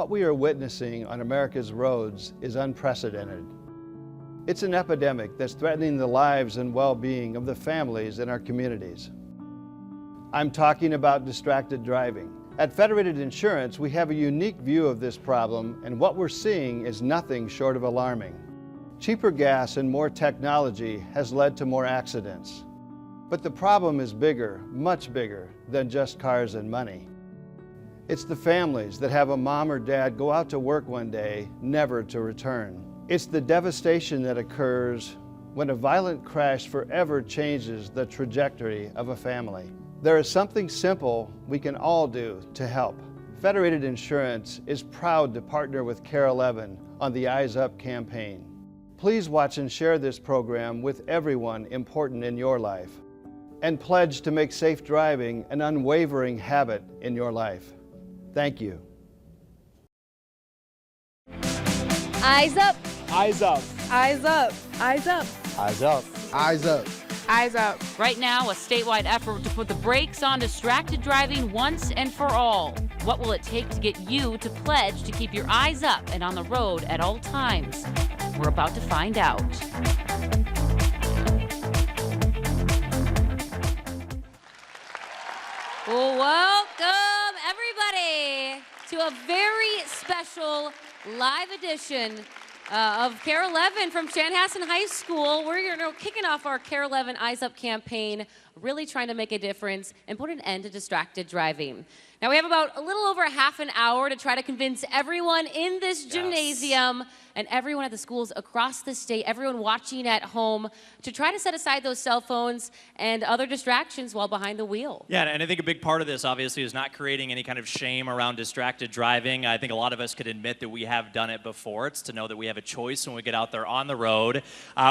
What we are witnessing on America's roads is unprecedented. It's an epidemic that's threatening the lives and well-being of the families in our communities. I'm talking about distracted driving. At Federated Insurance, we have a unique view of this problem, and what we're seeing is nothing short of alarming. Cheaper gas and more technology has led to more accidents. But the problem is bigger, much bigger, than just cars and money. It's the families that have a mom or dad go out to work one day, never to return. It's the devastation that occurs when a violent crash forever changes the trajectory of a family. There is something simple we can all do to help. Federated Insurance is proud to partner with KARE 11 on the Eyes Up campaign. Please watch and share this program with everyone important in your life, and pledge to make safe driving an unwavering habit in your life. Thank you. Eyes up. Eyes up. Eyes up. Eyes up. Eyes up. Eyes up. Eyes up. Right now, a statewide effort to put the brakes on distracted driving once and for all. What will it take to get you to pledge to keep your eyes up and on the road at all times? We're about to find out. Welcome, everybody, to a very special live edition of KARE 11 from Chanhassen High School. We're kicking off our KARE 11 Eyes Up campaign, really trying to make a difference and put an end to distracted driving. Now, we have about a little over half an hour to try to convince everyone in this gymnasium and everyone at the schools across the state, everyone watching at home, to try to set aside those cell phones and other distractions while behind the wheel. Yeah, and I think a big part of this, obviously, is not creating any kind of shame around distracted driving. I think a lot of us could admit that we have done it before. It's to know that we have a choice when we get out there on the road.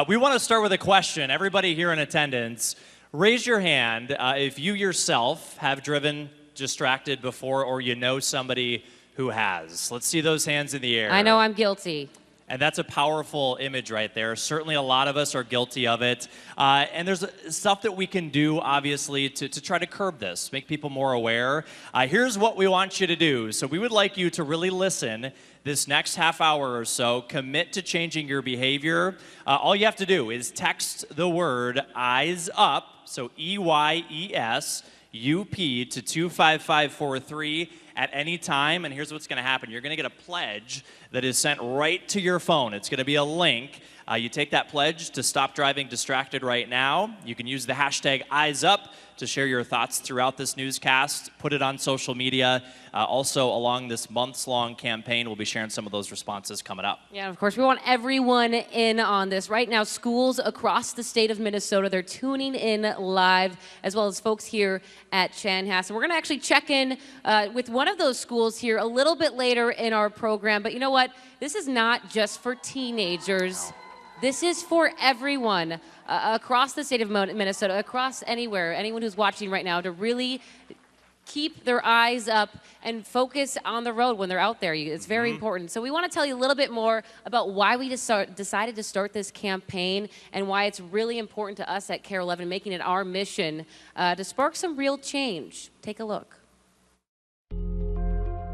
We want to start with a question. Everybody here in attendance, raise your hand if you yourself have driven distracted before, or you know somebody who has. Let's see those hands in the air. I know I'm guilty. And that's a powerful image right there. Certainly a lot of us are guilty of it. And there's stuff that we can do, obviously, to try to curb this, make people more aware. Here's what we want you to do. So we would like you to really listen this next half hour or so, commit to changing your behavior. All you have to do is text the word EYES UP, so EYES, UP to 25543 at any time, and here's what's going to happen. You're going to get a pledge that is sent right to your phone. It's going to be a link. You take that pledge to stop driving distracted right now. You can use the hashtag EYESUP to share your thoughts throughout this newscast, put it on social media. Also, along this months-long campaign, we'll be sharing some of those responses coming up. Yeah, of course, we want everyone in on this. Right now, schools across the state of Minnesota, they're tuning in live, as well as folks here at Chanhassen. We're going to actually check in with one of those schools here a little bit later in our program. But you know what? This is not just for teenagers. This is for everyone across the state of Minnesota, across anywhere, anyone who's watching right now, to really keep their eyes up and focus on the road when they're out there. It's very important. So we want to tell you a little bit more about why we decided to start this campaign and why it's really important to us at KARE 11, making it our mission to spark some real change. Take a look.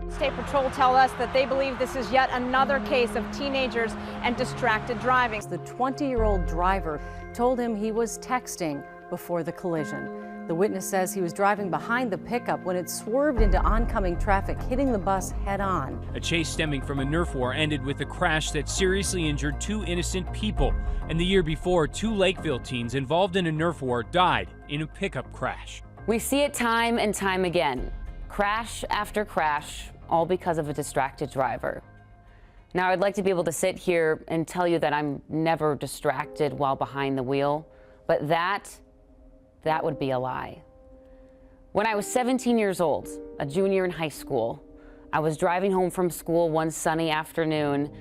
State Patrol tell us that they believe this is yet another case of teenagers and distracted driving. The 20-year-old driver told him he was texting before the collision. The witness says he was driving behind the pickup when it swerved into oncoming traffic, hitting the bus head-on. A chase stemming from a Nerf war ended with a crash that seriously injured 2 innocent people. And the year before, 2 Lakeville teens involved in a Nerf war died in a pickup crash. We see it time and time again. Crash after crash, all because of a distracted driver. Now, I'd like to be able to sit here and tell you that I'm never distracted while behind the wheel, but that would be a lie. When I was 17 years old, a junior in high school, I was driving home from school one sunny afternoon,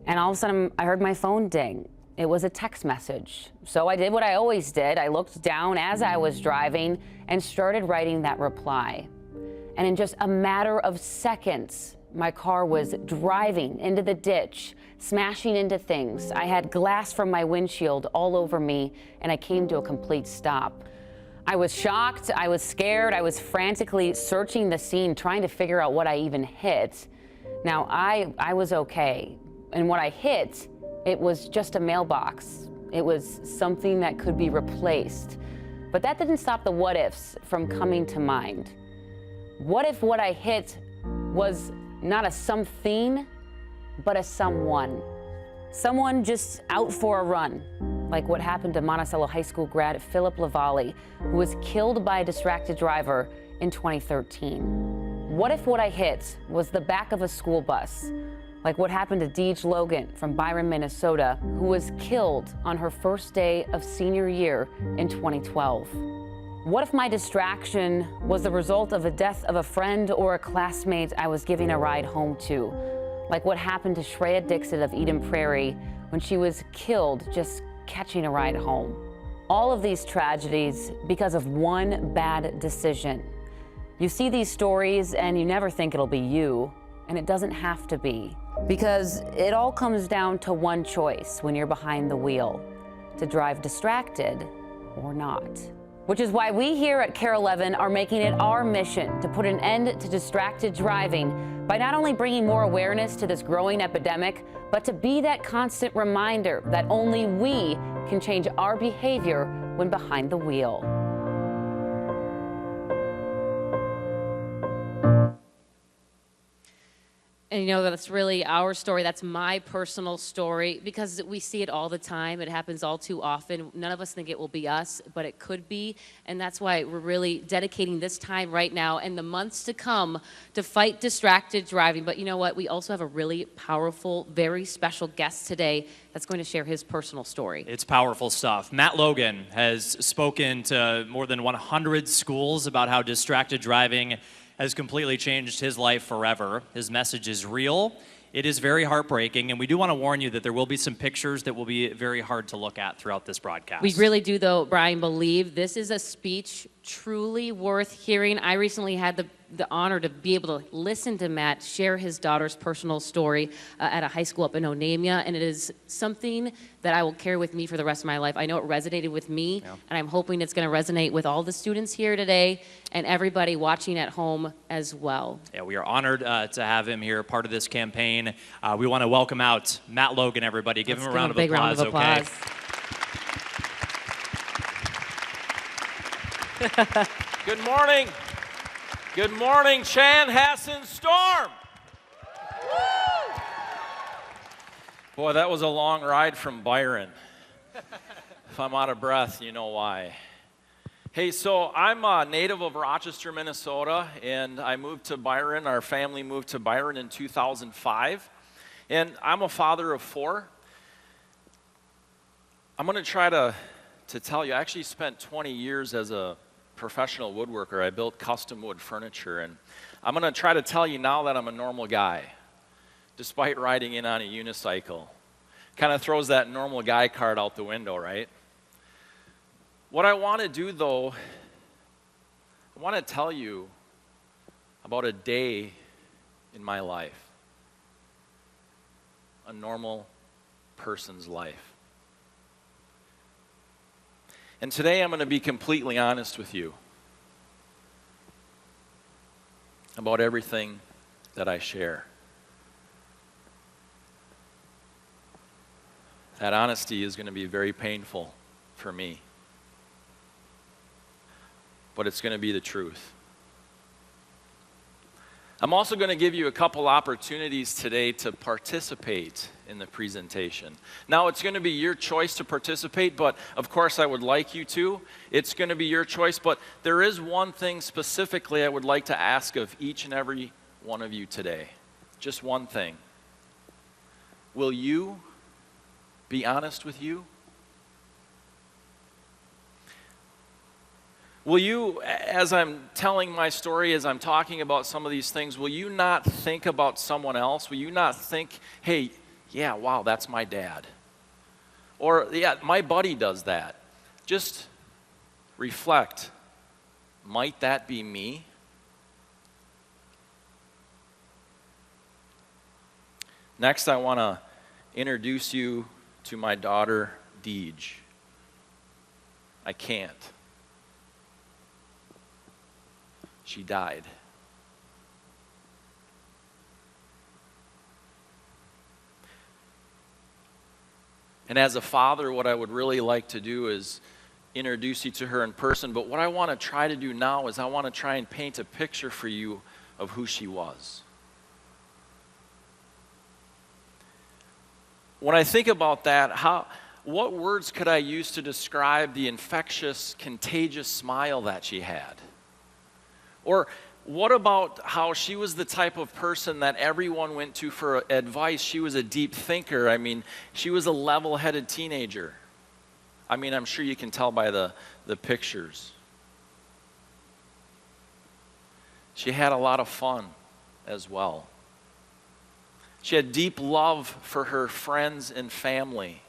and all of a sudden I heard my phone ding. It was a text message. So I did what I always did. I looked down as I was driving and started writing that reply. And in just a matter of seconds, my car was driving into the ditch, smashing into things. I had glass from my windshield all over me, and I came to a complete stop. I was shocked, I was scared, I was frantically searching the scene, trying to figure out what I even hit. Now, I was okay, and what I hit, it was just a mailbox. It was something that could be replaced. But that didn't stop the what ifs from coming to mind. What if what I hit was not a something, but a someone? Someone just out for a run, like what happened to Monticello High School grad Philip Lavallee, who was killed by a distracted driver in 2013. What if what I hit was the back of a school bus, like what happened to Deej Logan from Byron, Minnesota, who was killed on her first day of senior year in 2012? What if my distraction was the result of the death of a friend or a classmate I was giving a ride home to, like what happened to Shreya Dixit of Eden Prairie when she was killed just catching a ride home? All of these tragedies because of one bad decision. You see these stories and you never think it'll be you, and it doesn't have to be, because it all comes down to one choice when you're behind the wheel: to drive distracted or not. Which is why we here at KARE 11 are making it our mission to put an end to distracted driving by not only bringing more awareness to this growing epidemic, but to be that constant reminder that only we can change our behavior when behind the wheel. And you know, that's really our story. That's my personal story, because we see it all the time. It happens all too often. None of us think it will be us, but it could be. And that's why we're really dedicating this time right now and the months to come to fight distracted driving. But you know what? We also have a really powerful, very special guest today that's going to share his personal story. It's powerful stuff. Matt Logan has spoken to more than 100 schools about how distracted driving has completely changed his life forever. His message is real. It is very heartbreaking, and we do want to warn you that there will be some pictures that will be very hard to look at throughout this broadcast. We really do, though, Brian, believe this is a speech truly worth hearing. I recently had the honor to be able to listen to Matt share his daughter's personal story at a high school up in Onamia, and it is something that I will carry with me for the rest of my life. I know it resonated with me, and I'm hoping it's going to resonate with all the students here today and everybody watching at home as well. Yeah, we are honored to have him here, part of this campaign. We want to welcome out Matt Logan, everybody. Give him a round of applause, okay? Good morning. Good morning, Chanhassen Storm. Boy, that was a long ride from Byron. If I'm out of breath, you know why. Hey, so I'm a native of Rochester, Minnesota, and I moved to Byron. Our family moved to Byron in 2005, and I'm a father of 4. I'm going to try to tell you, I actually spent 20 years as a professional woodworker. I built custom wood furniture, and I'm going to try to tell you now that I'm a normal guy, despite riding in on a unicycle. Kind of throws that normal guy card out the window, right? What I want to do, though, I want to tell you about a day in my life, a normal person's life. And today I'm going to be completely honest with you about everything that I share. That honesty is going to be very painful for me, but it's going to be the truth. I'm also going to give you a couple opportunities today to participate in the presentation. Now, it's going to be your choice to participate, but of course I would like you to. It's going to be your choice, but there is one thing specifically I would like to ask of each and every one of you today. Just one thing. Will you be honest with you? Will you, as I'm telling my story, as I'm talking about some of these things, will you not think about someone else? Will you not think, hey, yeah, wow, that's my dad. Or, yeah, my buddy does that. Just reflect. Might that be me? Next, I want to introduce you to my daughter, Deej. I can't. She died. And as a father, what I would really like to do is introduce you to her in person. But what I want to try to do now is I want to try and paint a picture for you of who she was. When I think about that, what words could I use to describe the infectious, contagious smile that she had? Or what about how she was the type of person that everyone went to for advice? She was a deep thinker. I mean, she was a level-headed teenager. I mean, I'm sure you can tell by the pictures. She had a lot of fun as well. She had deep love for her friends and family.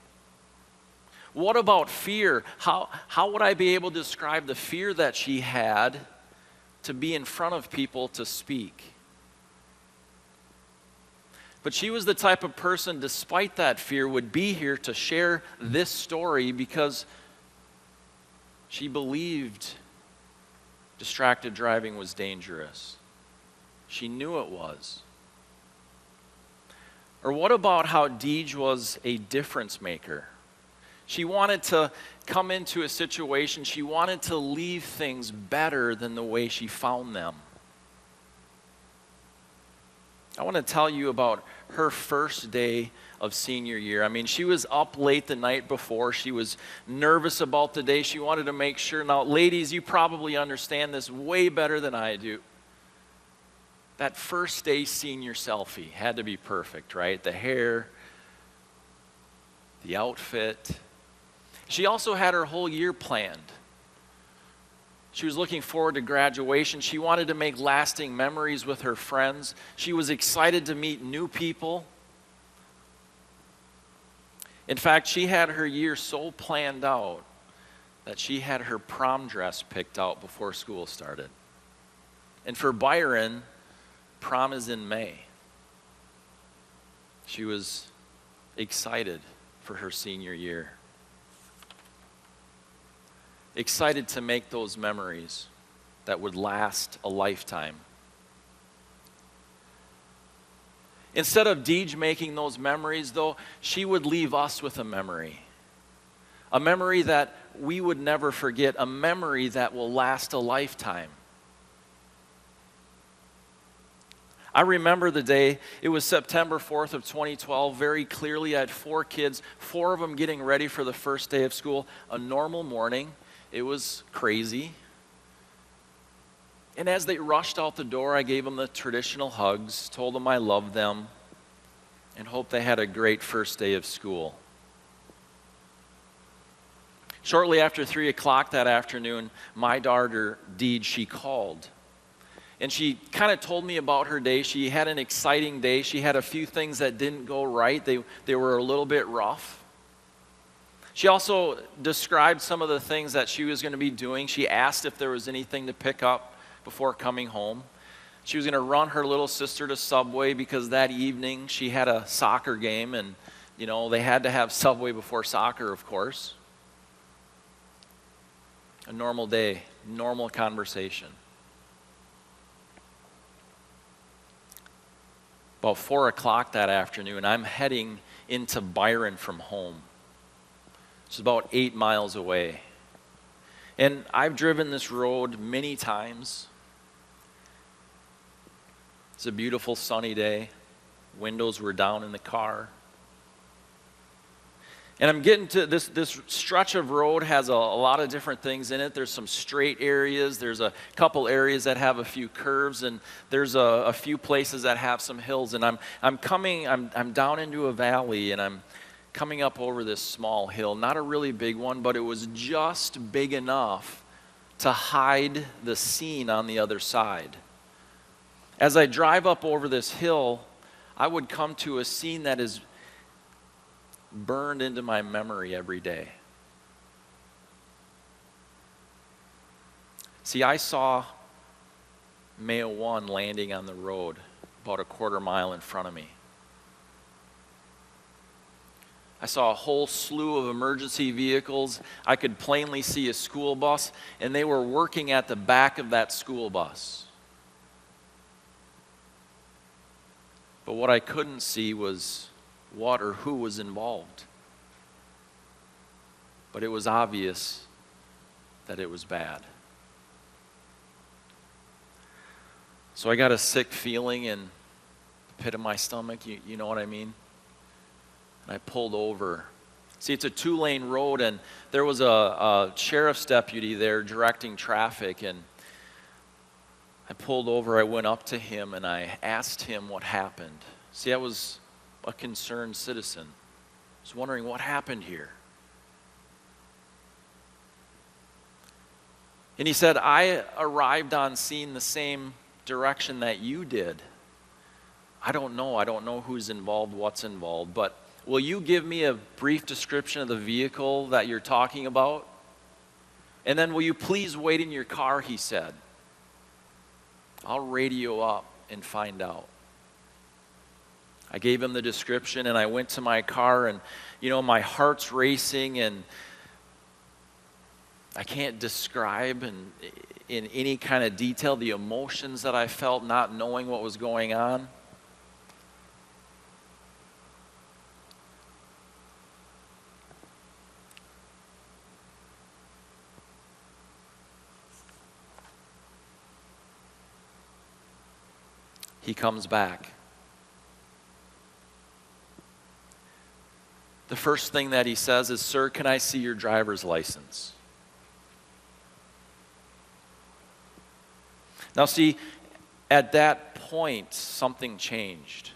What about fear? How would I be able to describe the fear that she had to be in front of people to speak? But she was the type of person, despite that fear, would be here to share this story because she believed distracted driving was dangerous. She knew it was. Or what about how Deej was a difference maker? She wanted to come into a situation, she wanted to leave things better than the way she found them. I want to tell you about her first day of senior year. I mean, she was up late the night before. She was nervous about the day. She wanted to make sure. Now, ladies, you probably understand this way better than I do. That first day senior selfie had to be perfect, right? The hair, the outfit. She also had her whole year planned. She was looking forward to graduation. She wanted to make lasting memories with her friends. She was excited to meet new people. In fact, she had her year so planned out that she had her prom dress picked out before school started. And for Byron, prom is in May. She was excited for her senior year. Excited to make those memories that would last a lifetime. Instead of Deej making those memories, though, she would leave us with a memory that we would never forget, a memory that will last a lifetime. I remember the day, it was September 4th of 2012, very clearly. I had 4 kids, 4 of them getting ready for the first day of school, a normal morning. It was crazy. And as they rushed out the door, I gave them the traditional hugs, told them I loved them, and hoped they had a great first day of school. Shortly after 3 o'clock that afternoon, my daughter, Deej, she called. And she kind of told me about her day. She had an exciting day. She had a few things that didn't go right. They were a little bit rough. She also described some of the things that she was going to be doing. She asked if there was anything to pick up before coming home. She was going to run her little sister to Subway because that evening she had a soccer game and, you know, they had to have Subway before soccer, of course. A normal day, normal conversation. About 4 o'clock that afternoon, I'm heading into Byron from home. It's about 8 miles away. And I've driven this road many times. It's a beautiful sunny day. Windows were down in the car. And I'm getting to this stretch of road has a lot of different things in it. There's some straight areas. There's a couple areas that have a few curves, and there's a few places that have some hills. And I'm down into a valley, and I'm coming up over this small hill, not a really big one, but it was just big enough to hide the scene on the other side. As I drive up over this hill, I would come to a scene that is burned into my memory every day. See, I saw Mayo 1 landing on the road about a quarter mile in front of me. I saw a whole slew of emergency vehicles. I could plainly see a school bus, and they were working at the back of that school bus. But what I couldn't see was what or who was involved. but it was obvious that it was bad. So I got a sick feeling in the pit of my stomach, you know what I mean? And I pulled over. See, it's a 2-lane road, and there was a sheriff's deputy there directing traffic, and I pulled over. I went up to him, and I asked him what happened. See, I was a concerned citizen. I was wondering what happened here. And he said, I arrived on scene the same direction that you did. I don't know who's involved, what's involved, but will you give me a brief description of the vehicle that you're talking about? And then will you please wait in your car, he said. I'll radio up and find out. I gave him the description, and I went to my car, and my heart's racing, and I can't describe in any kind of detail the emotions that I felt not knowing what was going on. He comes back. The first thing that he says is, "Sir, can I see your driver's license?" Now see, at that point, something changed.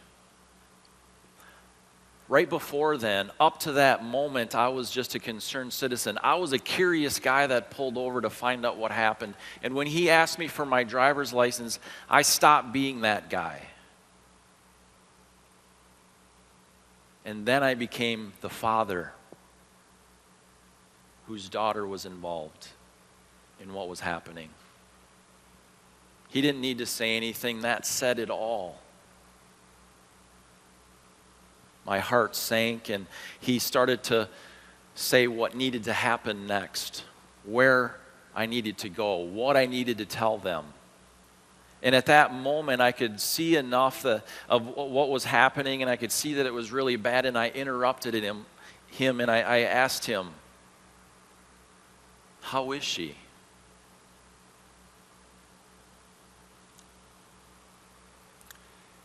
Right before then, up to that moment, I was just a concerned citizen. I was a curious guy that pulled over to find out what happened. And when he asked me for my driver's license, I stopped being that guy. And then I became the father whose daughter was involved in what was happening. He didn't need to say anything. That said it all. My heart sank, and he started to say what needed to happen next, where I needed to go, what I needed to tell them. And at that moment, I could see enough of what was happening, and I could see that it was really bad, and I interrupted him and I asked him, "How is she?"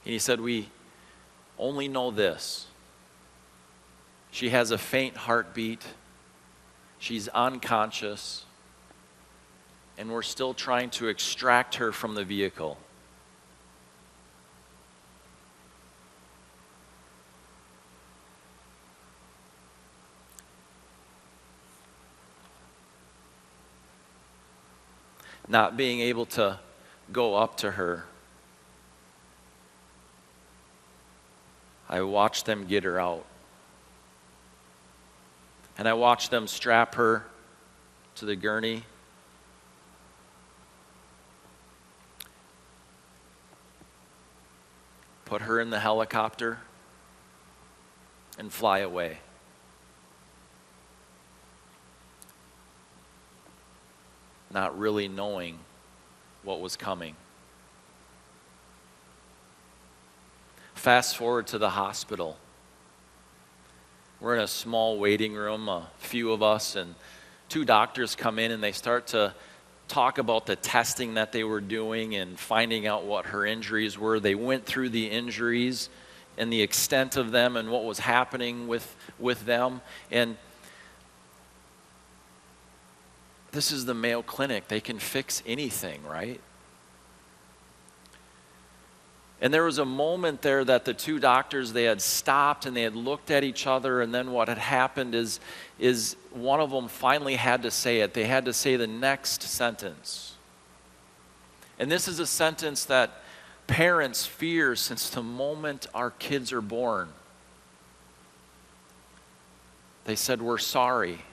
And he said, "We only know this. She has a faint heartbeat. She's unconscious. And we're still trying to extract her from the vehicle." Not being able to go up to her, I watched them get her out. And I watched them strap her to the gurney. Put her in the helicopter and fly away. Not really knowing what was coming. Fast forward to the hospital. We're in a small waiting room, a few of us, and 2 doctors come in and they start to talk about the testing that they were doing and finding out what her injuries were. They went through the injuries and the extent of them and what was happening with them. And this is the Mayo Clinic. They can fix anything, right? And there was a moment there that the 2 doctors, they had stopped and they had looked at each other, and then what had happened is one of them finally had to say it. They had to say the next sentence. And this is a sentence that parents fear since the moment our kids are born. They said, "We're sorry.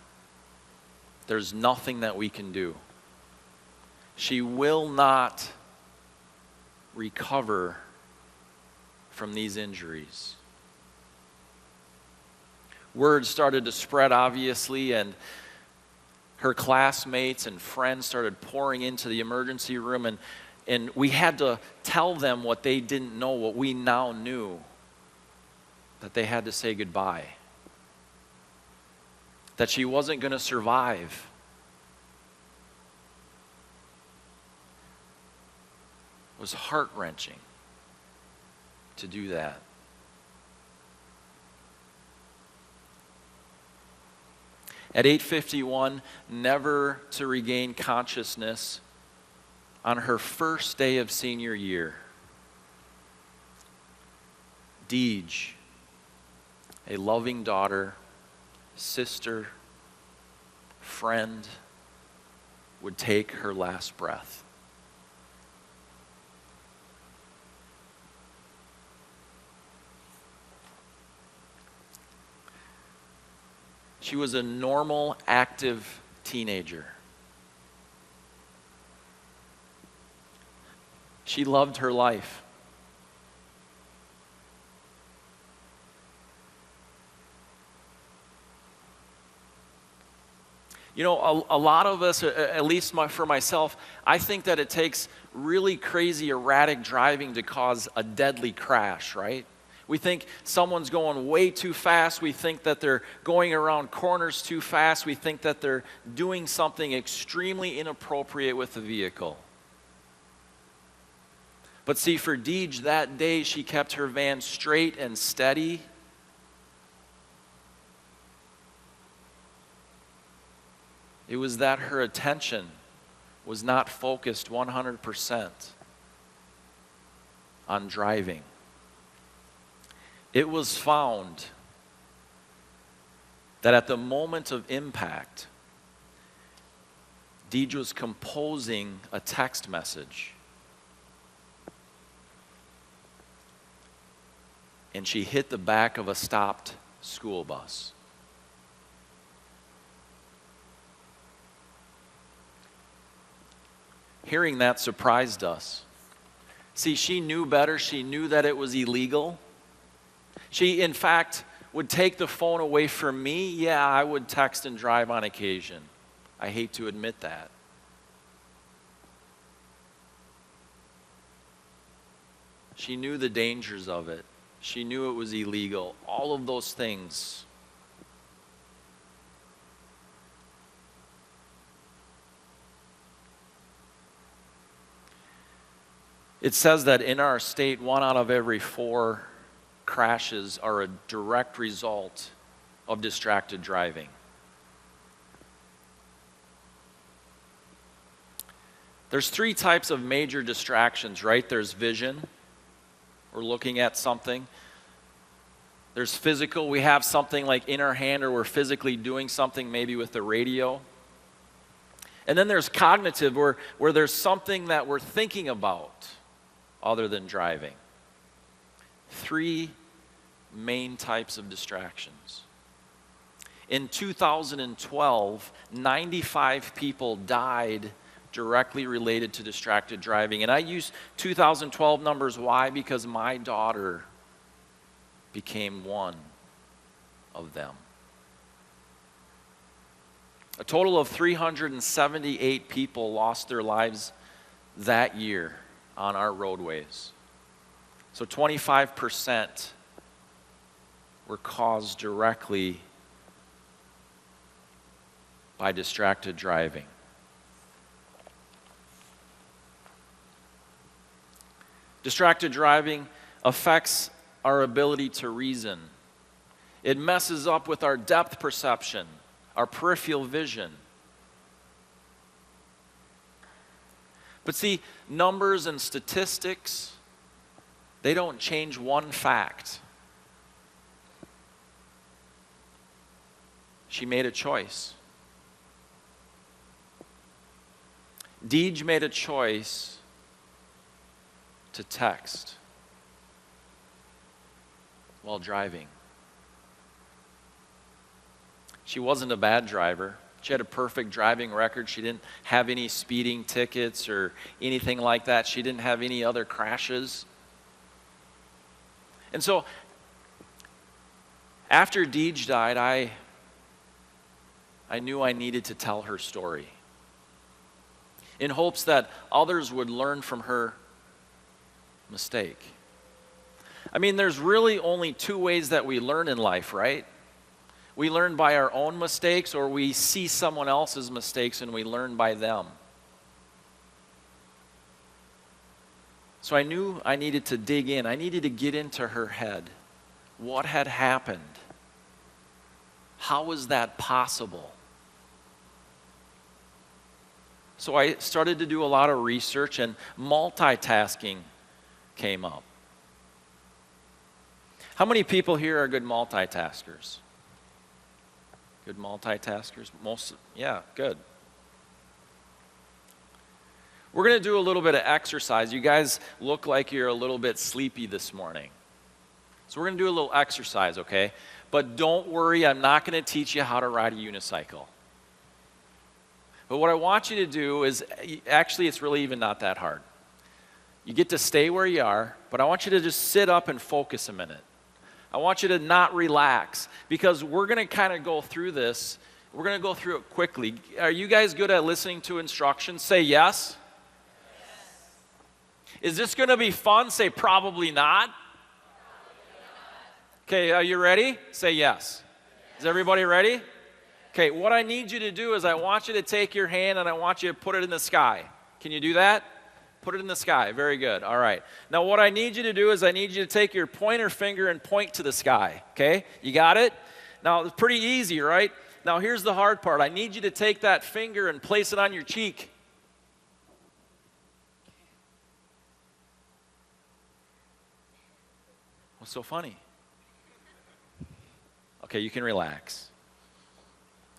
There's nothing that we can do. She will not recover from these injuries." Word started to spread, obviously, and her classmates and friends started pouring into the emergency room, and we had to tell them what they didn't know, what we now knew, that they had to say goodbye. that she wasn't going to survive. It was heart-wrenching to do that. At 8:51, never to regain consciousness on her first day of senior year, Deej, a loving daughter, sister, friend, would take her last breath. She was a normal, active teenager. She loved her life. You know, a lot of us, at least for myself, I think that it takes really crazy, erratic driving to cause a deadly crash, right? We think someone's going way too fast. We think that they're going around corners too fast. We think that they're doing something extremely inappropriate with the vehicle. But see, for Deej, that day she kept her van straight and steady. It was that her attention was not focused 100% on driving. It was found that at the moment of impact, Deej was composing a text message. And she hit the back of a stopped school bus. Hearing that surprised us. See, she knew better. She knew that it was illegal. She, in fact, would take the phone away from me. Yeah, I would text and drive on occasion. I hate to admit that. She knew the dangers of it. She knew it was illegal. All of those things. It says that in our state, 1 out of every 4 crashes are a direct result of distracted driving. There's 3 types of major distractions, right? There's vision. We're looking at something. There's physical. We have something like in our hand, or we're physically doing something, maybe with the radio. And then there's cognitive, where there's something that we're thinking about other than driving. 3 main types of distractions. In 2012, 95 people died directly related to distracted driving. And I use 2012 numbers. Why? Because my daughter became one of them. A total of 378 people lost their lives that year on our roadways. So 25% were caused directly by distracted driving. Distracted driving affects our ability to reason. It messes up with our depth perception, our peripheral vision. But see, numbers and statistics, they don't change one fact. She made a choice. Deej made a choice to text while driving. She wasn't a bad driver. She had a perfect driving record. She didn't have any speeding tickets or anything like that. She didn't have any other crashes. And so, after Deej died, I knew I needed to tell her story, in hopes that others would learn from her mistake. I mean, there's really only 2 ways that we learn in life, right? We learn by our own mistakes, or we see someone else's mistakes and we learn by them. So I knew I needed to dig in. I needed to get into her head. What had happened? How was that possible? So I started to do a lot of research, and multitasking came up. How many people here are good multitaskers? Good multitaskers? Most, yeah, good. We're going to do a little bit of exercise. You guys look like you're a little bit sleepy this morning. So we're going to do a little exercise, okay? But don't worry, I'm not going to teach you how to ride a unicycle. But what I want you to do is, actually it's really even not that hard. You get to stay where you are, but I want you to just sit up and focus a minute. I want you to not relax, because we're going to kind of go through this. We're going to go through it quickly. Are you guys good at listening to instructions? Say yes. Is this going to be fun? Say probably not. Okay, are you ready? Say yes. Is everybody ready? Okay, what I need you to do is I want you to take your hand and I want you to put it in the sky. Can you do that? Put it in the sky. Very good. All right. Now what I need you to do is I need you to take your pointer finger and point to the sky. Okay? You got it? Now it's pretty easy, right? Now here's the hard part. I need you to take that finger and place it on your cheek. What's so funny? Okay, you can relax.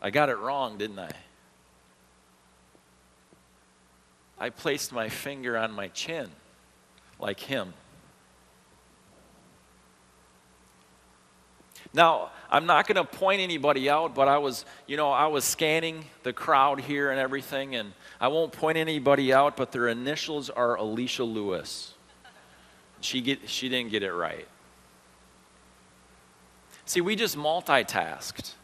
I got it wrong, didn't I? I placed my finger on my chin, like him. Now, I'm not going to point anybody out, but I was scanning the crowd here and everything, and I won't point anybody out, but their initials are Alicia Lewis. She didn't get it right. See, we just multitasked.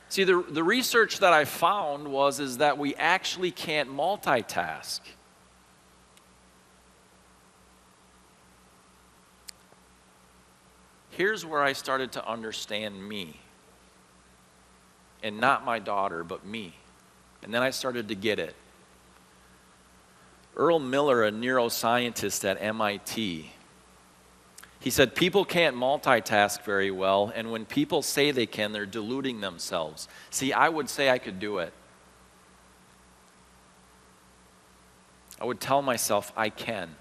See, the research that I found is that we actually can't multitask. Here's where I started to understand me. And not my daughter, but me. And then I started to get it. Earl Miller, a neuroscientist at MIT, he said, people can't multitask very well, and when people say they can, they're deluding themselves. See, I would say I could do it. I would tell myself I can.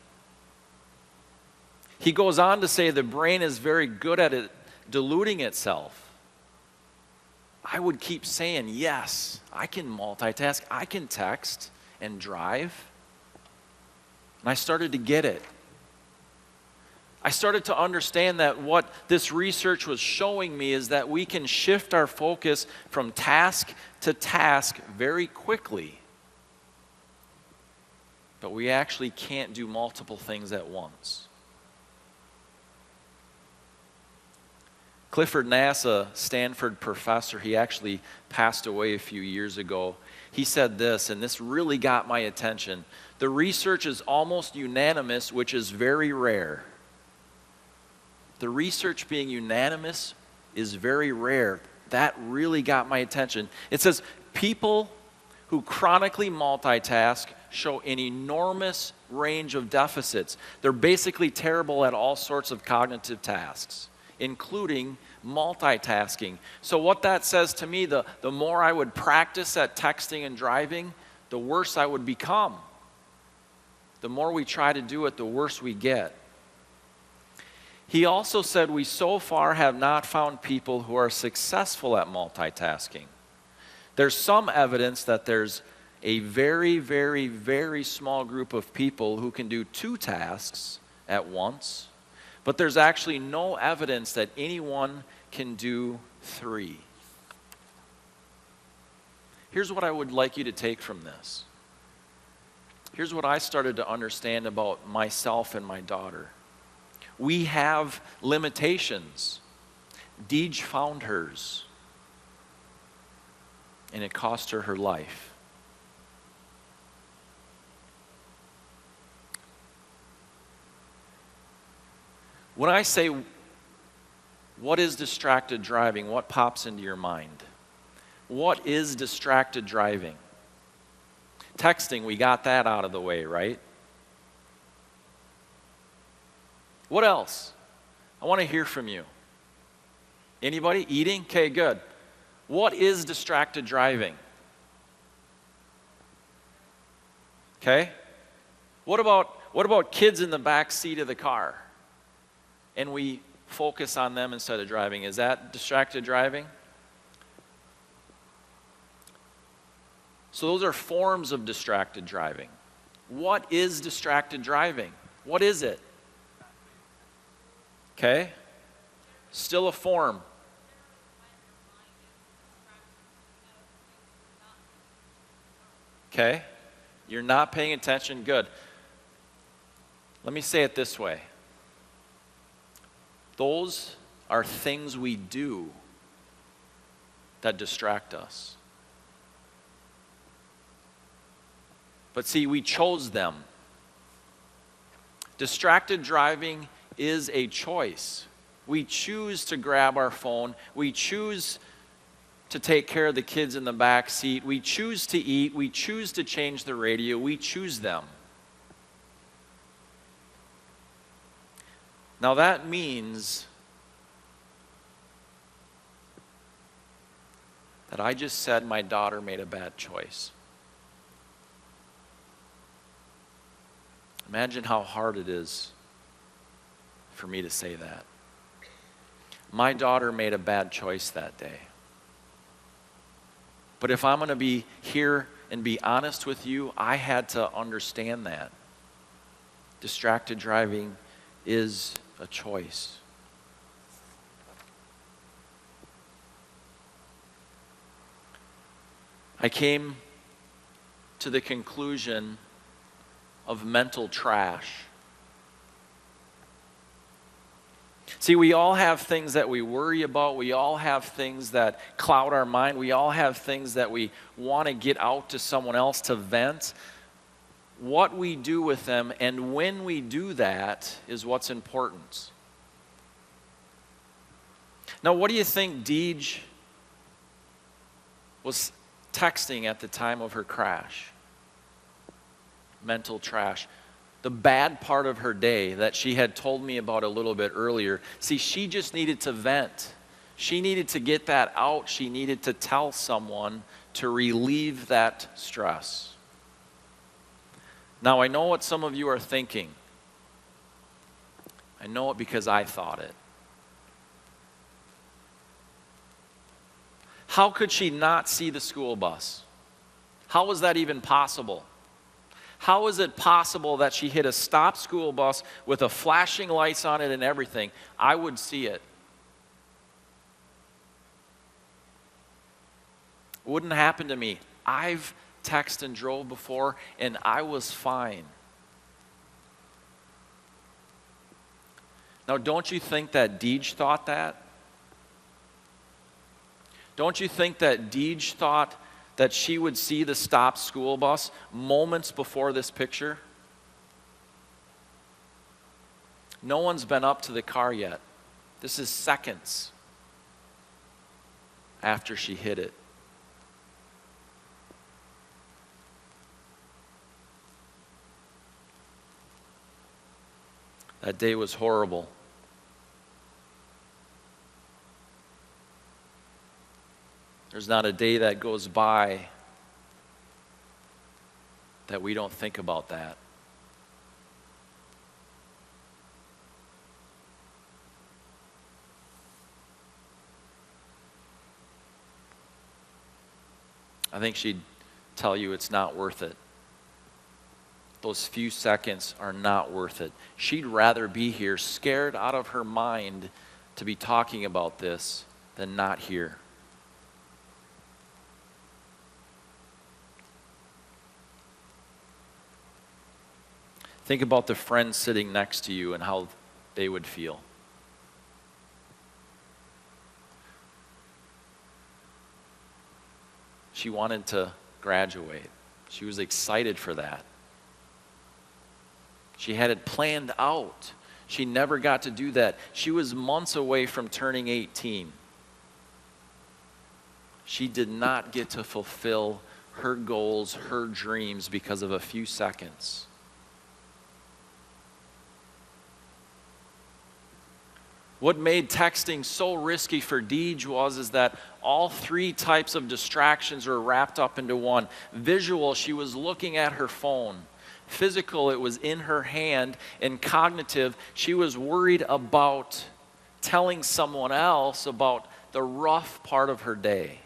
He goes on to say the brain is very good at it deluding itself. I would keep saying, yes, I can multitask, I can text and drive. And I started to get it. I started to understand that what this research was showing me is that we can shift our focus from task to task very quickly. But we actually can't do multiple things at once. Clifford Nass, a Stanford professor, he actually passed away a few years ago. He said this, and this really got my attention. The research is almost unanimous, which is very rare. The research being unanimous is very rare. That really got my attention. It says, people who chronically multitask show an enormous range of deficits. They're basically terrible at all sorts of cognitive tasks, including multitasking. So what that says to me, the more I would practice at texting and driving, the worse I would become. The more we try to do it, the worse we get. He also said we so far have not found people who are successful at multitasking. There's some evidence that there's a very, very, very small group of people who can do 2 tasks at once, but there's actually no evidence that anyone can do 3. Here's what I would like you to take from this. Here's what I started to understand about myself and my daughter. We have limitations. Deej found hers, and it cost her her life. When I say What is distracted driving? What pops into your mind? What is distracted driving? Texting, we got that out of the way, right? What else? I want to hear from you. Anybody? Eating? Okay, good. What is distracted driving? Okay? What about kids in the back seat of the car? And we focus on them instead of driving. Is that distracted driving? So those are forms of distracted driving. What is distracted driving? What is it? Okay? Still a form. Okay? You're not paying attention? Good. Let me say it this way. Those are things we do that distract us. But see, we chose them. Distracted driving is a choice. We choose to grab our phone. We choose to take care of the kids in the back seat. We choose to eat. We choose to change the radio. We choose them. Now that means that I just said my daughter made a bad choice. Imagine how hard it is for me to say that. My daughter made a bad choice that day. But if I'm going to be here and be honest with you, I had to understand that. Distracted driving is a choice. I came to the conclusion of mental trash. See, we all have things that we worry about. We all have things that cloud our mind. We all have things that we want to get out to someone else to vent. What we do with them and when we do that is what's important. Now, what do you think Deej was texting at the time of her crash? Mental trash. The bad part of her day that she had told me about a little bit earlier. See, she just needed to vent. She needed to get that out. She needed to tell someone to relieve that stress. Now, I know what some of you are thinking. I know it because I thought it. How could she not see the school bus? How was that even possible? How is it possible that she hit a stopped school bus with a flashing lights on it and everything? I would see it. Wouldn't happen to me. I've texted and drove before, and I was fine. Now, don't you think that Deej thought that? Don't you think that Deej thought that she would see the stopped school bus moments before this picture? No one's been up to the car yet. This is seconds after she hit it. That day was horrible. There's not a day that goes by that we don't think about that. I think she'd tell you it's not worth it. Those few seconds are not worth it. She'd rather be here, scared out of her mind to be talking about this than not here. Think about the friend sitting next to you and how they would feel. She wanted to graduate. She was excited for that. She had it planned out. She never got to do that. She was months away from turning 18. She did not get to fulfill her goals, her dreams because of a few seconds. What made texting so risky for Deej was that all three types of distractions were wrapped up into one. Visual, she was looking at her phone. Physical, it was in her hand. And cognitive, she was worried about telling someone else about the rough part of her day.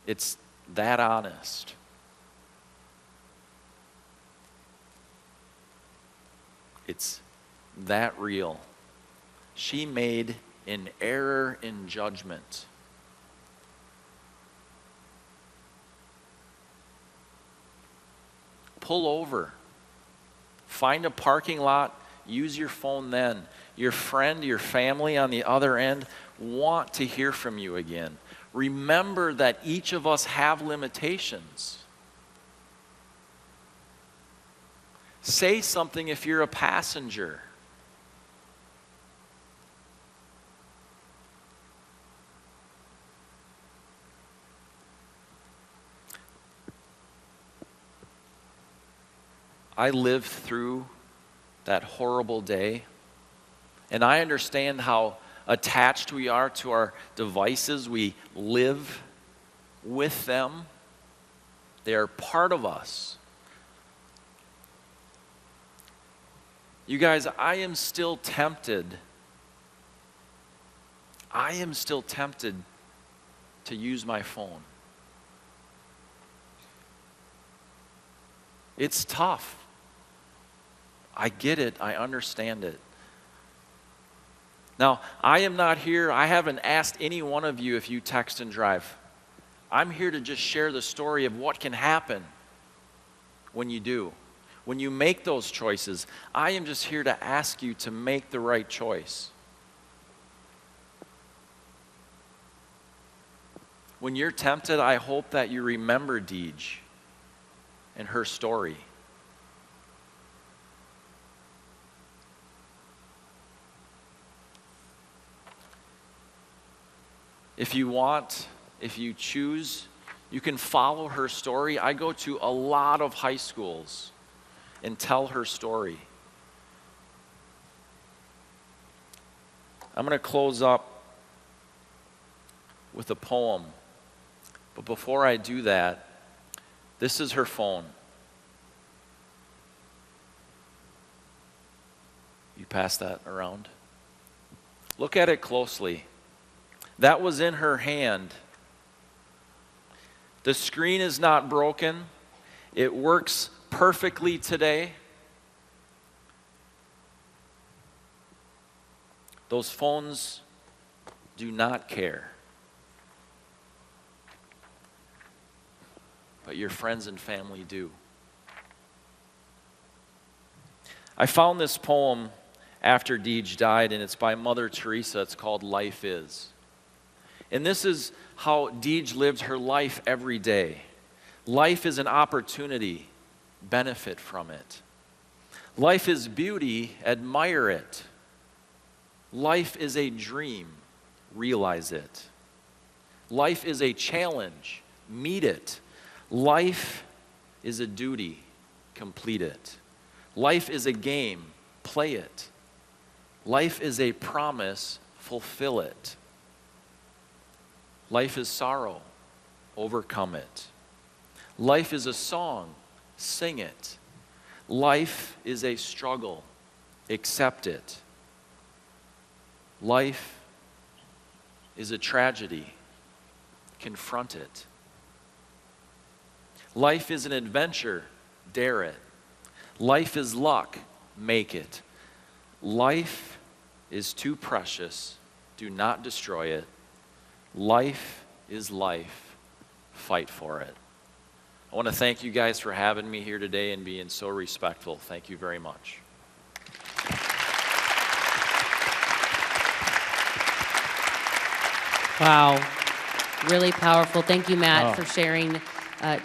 It's that honest. It's that real. She made an error in judgment. Pull over. Find a parking lot. Use your phone then. Your friend, your family on the other end want to hear from you again. Remember that each of us have limitations. Say something if you're a passenger. I lived through that horrible day, and I understand how attached we are to our devices. We live with them. They are part of us. You guys, I am still tempted. I am still tempted to use my phone. It's tough. I get it. I understand it. Now, I am not here. I haven't asked any one of you if you text and drive. I'm here to just share the story of what can happen when you do. When you make those choices, I am just here to ask you to make the right choice. When you're tempted, I hope that you remember Deej and her story. If you want, if you choose, you can follow her story. I go to a lot of high schools and tell her story. I'm going to close up with a poem. But before I do that, this is her phone. You pass that around. Look at it closely. That was in her hand. The screen is not broken. It works perfectly today. Those phones do not care. But your friends and family do. I found this poem after Deej died, and it's by Mother Teresa. It's called Life Is. And this is how Deej lived her life every day. Life is an opportunity. Benefit from it. Life is beauty. Admire it. Life is a dream. Realize it. Life is a challenge. Meet it. Life is a duty. Complete it. Life is a game. Play it. Life is a promise. Fulfill it. Life is sorrow. Overcome it. Life is a song. Sing it. Life is a struggle. Accept it. Life is a tragedy. Confront it. Life is an adventure. Dare it. Life is luck. Make it. Life is too precious. Do not destroy it. Life is life. Fight for it. I want to thank you guys for having me here today and being so respectful. Thank you very much. Wow. Really powerful. Thank you, Matt, for sharing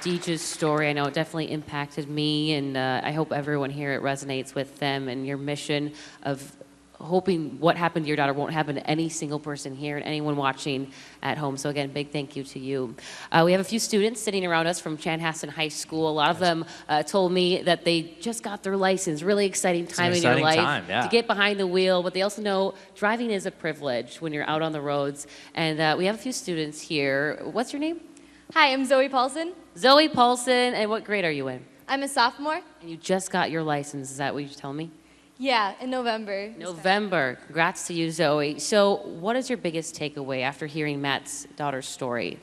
Deej's story. I know it definitely impacted me, and I hope everyone here it resonates with them and your mission of hoping what happened to your daughter won't happen to any single person here and anyone watching at home. So again, big thank you to you. We have a few students sitting around us from Chanhassen High School. A lot of them told me that they just got their license. Really exciting time in your life to get behind the wheel, but they also know driving is a privilege when you're out on the roads. And we have a few students here. What's your name? Hi, I'm Zoe Paulson. Zoe Paulson, and what grade are you in? I'm a sophomore. And you just got your license, is that what you're telling me? Yeah, in November. November. Congrats to you, Zoe. So what is your biggest takeaway after hearing Matt's daughter's story?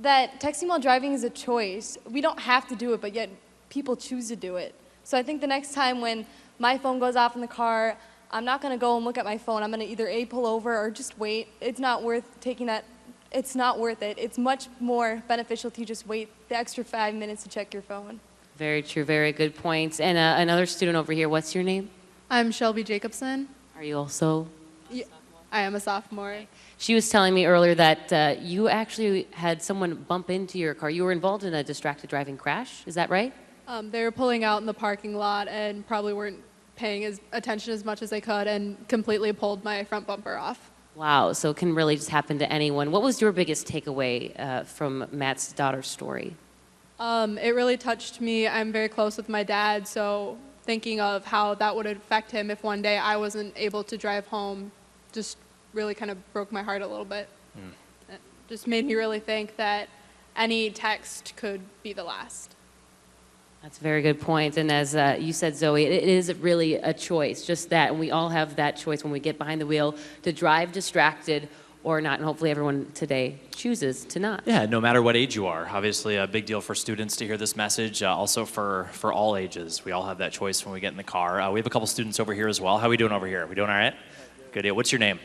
That texting while driving is a choice. We don't have to do it, but yet people choose to do it. So I think the next time when my phone goes off in the car, I'm not going to go and look at my phone. I'm going to either A, pull over or just wait. It's not worth taking that. It's not worth it. It's much more beneficial to just wait the extra 5 minutes to check your phone. Very true, very good points. And another student over here, what's your name? I'm Shelby Jacobson. Are you also? Yeah, I am a sophomore. She was telling me earlier that you actually had someone bump into your car. You were involved in a distracted driving crash, is that right? They were pulling out in the parking lot and probably weren't paying attention as much as they could and completely pulled my front bumper off. Wow, so it can really just happen to anyone. What was your biggest takeaway from Matt's daughter's story? It really touched me. I'm very close with my dad, so thinking of how that would affect him if one day I wasn't able to drive home just really kind of broke my heart a little bit. It just made me really think that any text could be the last. That's a very good point. And as you said, Zoe, it is really a choice, just that. And we all have that choice when we get behind the wheel to drive distracted or not. And hopefully everyone today chooses to not. Yeah, no matter what age you are. Obviously a big deal for students to hear this message. Also for all ages. We all have that choice when we get in the car. We have a couple students over here as well. How are we doing over here? We doing all right? Good deal. What's your name?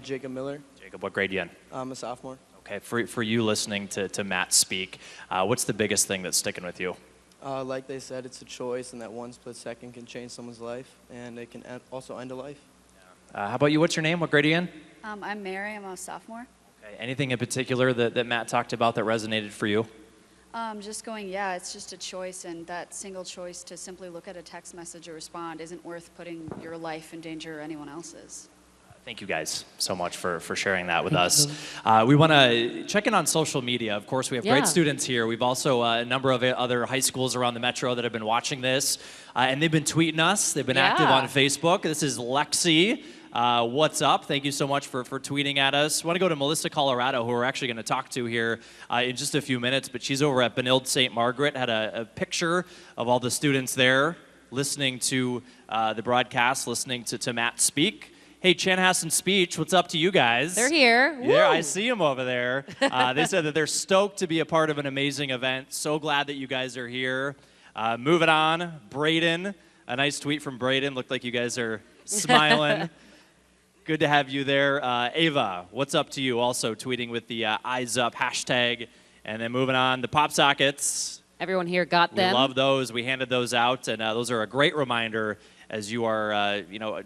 Jacob Miller. Jacob, what grade are you in? I'm a sophomore. Okay, for you listening to Matt speak, what's the biggest thing that's sticking with you? Like they said, it's a choice, and that one split second can change someone's life, and it can also end a life. How about you? What's your name? What grade are you in? I'm Mary. I'm a sophomore. Okay. Anything in particular that Matt talked about that resonated for you? Just going, yeah, it's just a choice, and that single choice to simply look at a text message or respond isn't worth putting your life in danger or anyone else's. Thank you guys so much for sharing that with us. We want to check in on social media. Of course, we have great students here. We've also a number of other high schools around the metro that have been watching this, and they've been tweeting us. They've been active on Facebook. This is Lexi. What's up? Thank you so much for tweeting at us. I want to go to Melissa, Colorado, who we're actually going to talk to here in just a few minutes, but she's over at Benilde St. Margaret, had a picture of all the students there listening to the broadcast, listening to Matt speak. Hey, Chanhassen Speech, what's up to you guys? They're here. Yeah, I see them over there. They said that they're stoked to be a part of an amazing event. So glad that you guys are here. Moving on, Braden. A nice tweet from Braden. Looked like you guys are smiling. Good to have you there. Ava, what's up to you? Also tweeting with the Eyes Up hashtag. And then moving on, the Pop Sockets. Everyone here got them. We love those. We handed those out, and those are a great reminder as you are,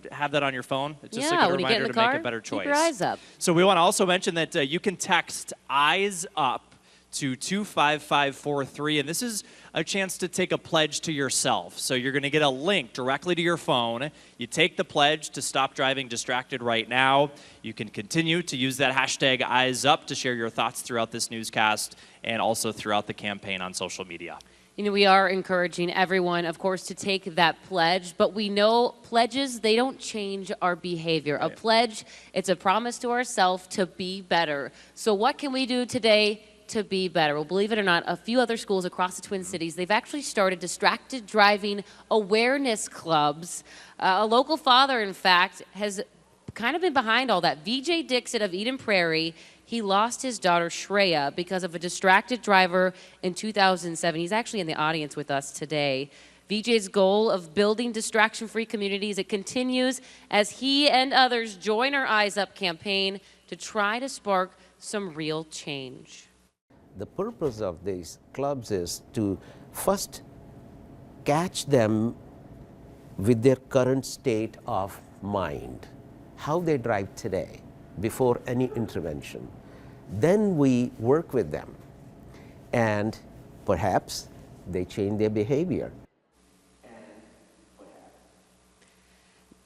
have that on your phone. It's just a good reminder to make a better choice. Keep your eyes up. So we want to also mention that you can text Eyes Up to 25543, and this is a chance to take a pledge to yourself. So you're going to get a link directly to your phone. You take the pledge to stop driving distracted right now. You can continue to use that hashtag Eyes Up to share your thoughts throughout this newscast and also throughout the campaign on social media. You know, we are encouraging everyone, of course, to take that pledge, but we know pledges, they don't change our behavior. Right. A pledge, it's a promise to ourselves to be better. So what can we do today to be better? Well, believe it or not, a few other schools across the Twin Cities, they've actually started distracted driving awareness clubs. A local father, in fact, has kind of been behind all that. VJ Dixon of Eden Prairie, he lost his daughter Shreya because of a distracted driver in 2007. He's actually in the audience with us today. VJ's goal of building distraction-free communities, it continues as he and others join our Eyes Up campaign to try to spark some real change. The purpose of these clubs is to first catch them with their current state of mind, how they drive today before any intervention. Then we work with them and perhaps they change their behavior.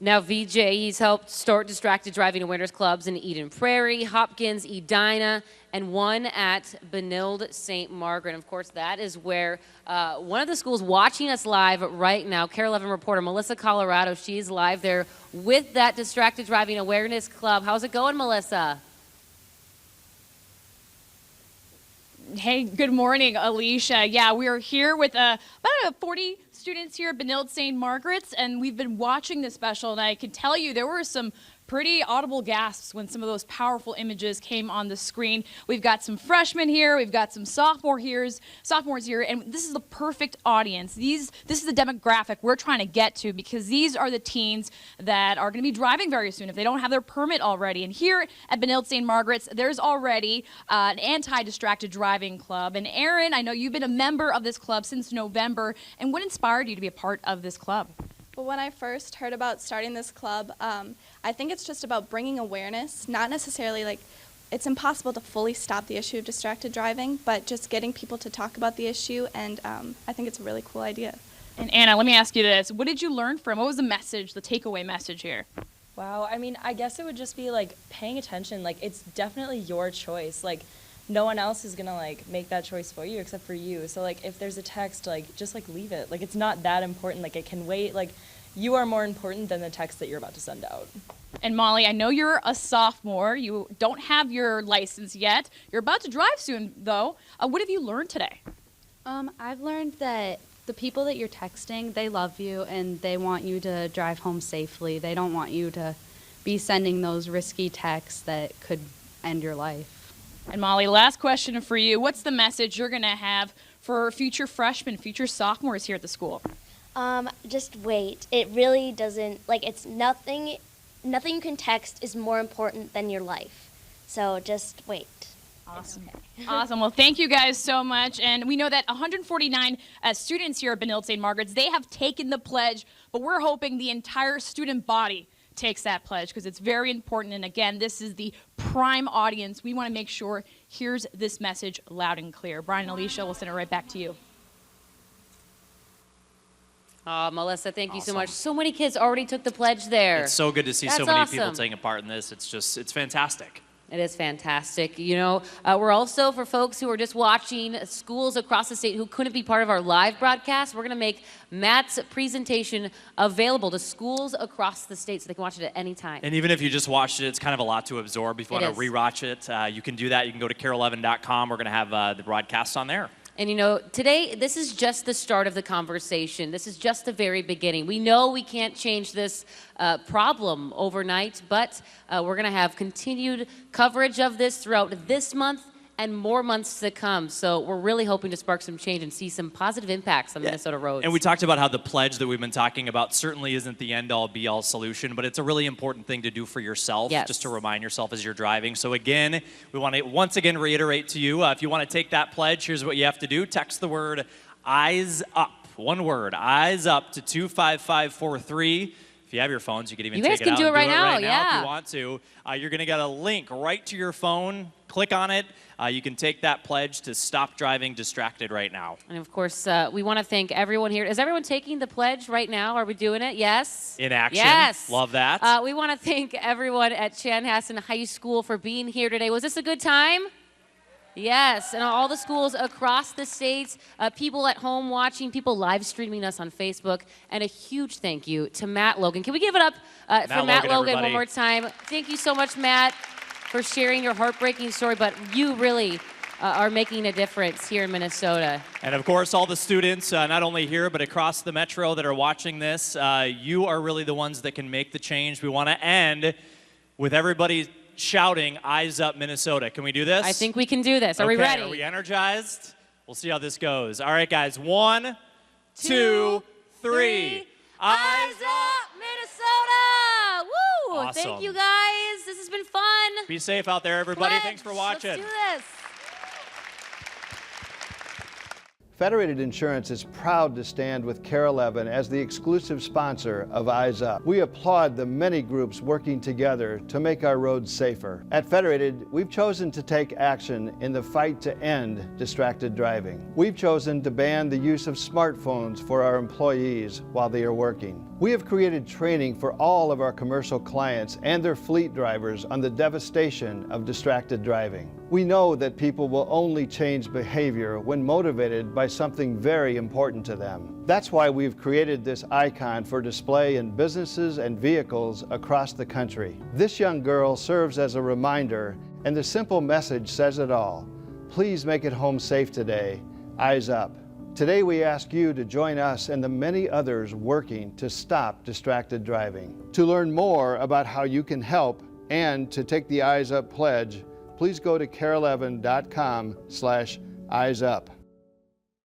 Now, VJ, he's helped start distracted driving awareness clubs in Eden Prairie, Hopkins, Edina, and one at Benilde St. Margaret. And of course, that is where one of the schools watching us live right now, KARE 11 reporter Melissa Colorado, she's live there with that distracted driving awareness club. How's it going, Melissa? Hey, good morning, Alicia. Yeah, we are here with about 40 students here at Benilde St. Margaret's, and we've been watching this special, and I can tell you there were some pretty audible gasps when some of those powerful images came on the screen. We've got some freshmen here, we've got some sophomores here, and this is the perfect audience. This is the demographic we're trying to get to, because these are the teens that are going to be driving very soon if they don't have their permit already. And here at Benilde St. Margaret's, there's already an anti-distracted driving club. And Aaron, I know you've been a member of this club since November, and what inspired you to be a part of this club? Well, when I first heard about starting this club, I think it's just about bringing awareness, not necessarily like it's impossible to fully stop the issue of distracted driving, but just getting people to talk about the issue, and I think it's a really cool idea. And Anna, let me ask you this. What did you learn from, what was the message, the takeaway message here? Wow, I mean, I guess it would just be like paying attention. Like, it's definitely your choice. Like, no one else is gonna like make that choice for you except for you. So like, if there's a text, like just like leave it. Like, it's not that important. Like, it can wait. Like, you are more important than the text that you're about to send out. And Molly, I know you're a sophomore. You don't have your license yet. You're about to drive soon, though. What have you learned today? I've learned that the people that you're texting, they love you and they want you to drive home safely. They don't want you to be sending those risky texts that could end your life. And Molly, last question for you. What's the message you're going to have for future freshmen, future sophomores here at the school? Just wait. It really doesn't, like, it's nothing you can text is more important than your life. So just wait. Awesome. Okay. Awesome. Well, thank you guys so much. And we know that 149 students here at Benilde St. Margaret's, they have taken the pledge, but we're hoping the entire student body takes that pledge because it's very important. And again, this is the prime audience. We want to make sure here's this message loud and clear. Brian and Alicia, we'll send it right back to you. Oh, Melissa, thank you so much. So many kids already took the pledge there. It's so good to see That's so many awesome. people taking part in this. It's fantastic. It is fantastic. You know, we're also, for folks who are just watching, schools across the state who couldn't be part of our live broadcast, we're going to make Matt's presentation available to schools across the state so they can watch it at any time. And even if you just watched it, it's kind of a lot to absorb. If you want to rewatch it, you can do that. You can go to KARE11.com. We're going to have the broadcast on there. And you know, today, this is just the start of the conversation. This is just the very beginning. We know we can't change this problem overnight, but we're going to have continued coverage of this throughout this month and more months to come. So we're really hoping to spark some change and see some positive impacts on Minnesota roads. And we talked about how the pledge that we've been talking about certainly isn't the end-all, be-all solution, but it's a really important thing to do for yourself, just to remind yourself as you're driving. So again, we want to once again reiterate to you, if you want to take that pledge, here's what you have to do. Text the word EYES UP, one word, EYES UP to 25543. If you have your phones, you can even take it out and do it right now if you want to. You're going to get a link right to your phone. Click on it. You can take that pledge to stop driving distracted right now. And of course, we want to thank everyone here. Is everyone taking the pledge right now? Are we doing it? Yes? In action. Yes. Love that. We want to thank everyone at Chanhassen High School for being here today. Was this a good time? Yes, and all the schools across the states, people at home watching, people live streaming us on Facebook, and a huge thank you to Matt Logan. Can we give it up for Matt Logan one more time? Thank you so much, Matt, for sharing your heartbreaking story, but you really are making a difference here in Minnesota. And of course, all the students, not only here, but across the metro that are watching this, you are really the ones that can make the change. We want to end with everybody shouting, "Eyes Up, Minnesota." Can we do this? I think we can do this. Are we ready? Are we energized? We'll see how this goes. All right, guys. 1, 2, 3. Eyes Up, Minnesota! Woo! Awesome. Thank you, guys. This has been fun. Be safe out there, everybody. Pledge. Thanks for watching. Let's do this. Federated Insurance is proud to stand with Care 11 as the exclusive sponsor of Eyes Up. We applaud the many groups working together to make our roads safer. At Federated, we've chosen to take action in the fight to end distracted driving. We've chosen to ban the use of smartphones for our employees while they are working. We have created training for all of our commercial clients and their fleet drivers on the devastation of distracted driving. We know that people will only change behavior when motivated by something very important to them. That's why we've created this icon for display in businesses and vehicles across the country. This young girl serves as a reminder, and the simple message says it all. Please make it home safe today. Eyes up. Today we ask you to join us and the many others working to stop distracted driving. To learn more about how you can help and to take the Eyes Up pledge, please go to care11.com/eyes up.